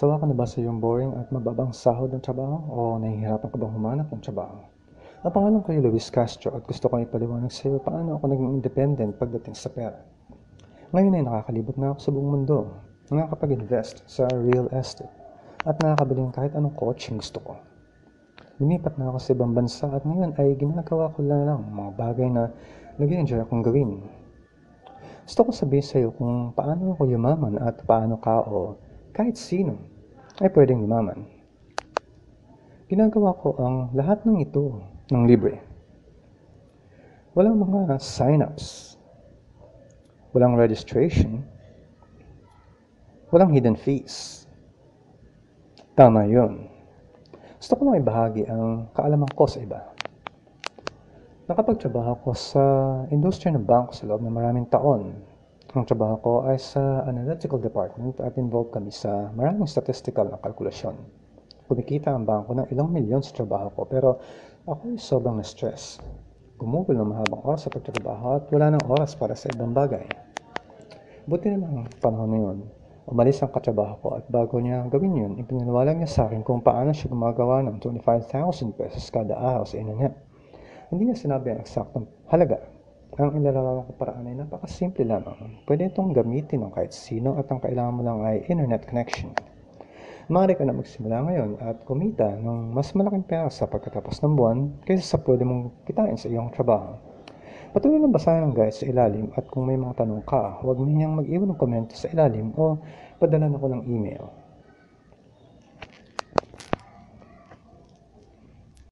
Sawa ka na ba sa iyong boring at mababang sahod ng trabaho o nahihirapan ka bang humanap ng trabaho? Ang pangalan ko ay Luis Castro at gusto kong ipaliwanag sa iyo paano ako naging independent pagdating sa pera. Ngayon ay nakakalibot na ako sa buong mundo, nakakapag-invest sa real estate at nakakabiling kahit anong coaching gusto ko. Lumipat na ako sa ibang bansa at ngayon ay ginagawa ko lang mga bagay na nag-enjoy akong gawin. Gusto ko sabihin sa iyo kung paano ako yumaman at paano ka o kahit sino ay pwedeng yumaman. Ginagawa ko ang lahat ng ito ng libre. Walang mga sign-ups, walang registration, walang hidden fees. Tama yun. Gusto ko lang ibahagi ang kaalaman ko sa iba. Nakapagtrabaho ko sa industriya ng bangko sa loob ng maraming taon. Ang trabaho ko ay sa analytical department at involved kami sa maraming statistical na kalkulasyon. Kumikita ang bangko ng ilang milyon sa trabaho ko pero ako ay sobrang na-stress. Gumugol ng mahabang oras sa pagtrabaho at wala ng oras para sa ibang bagay. Buti na lang panahon na yun, umalis ang katrabaho ko at bago niya gawin yun, ipinaliwanag niya sa akin kung paano siya gumagawa ng 25,000 pesos kada araw sa internet. Hindi niya sinabi ang eksaktong halaga. Ang ilalarawan ko paraan ay napakasimple lamang. Pwede itong gamitin ng kahit sino at ang kailangan mo lang ay internet connection. Maaari ka na magsimula ngayon at kumita ng mas malaking pera sa pagkatapos ng buwan kaysa sa pwede mong kitain sa iyong trabaho. Patuloy na basahin ang guide sa ilalim at kung may mga tanong ka, huwag niyang mag-iwan ng komento sa ilalim o padalan ako ng email.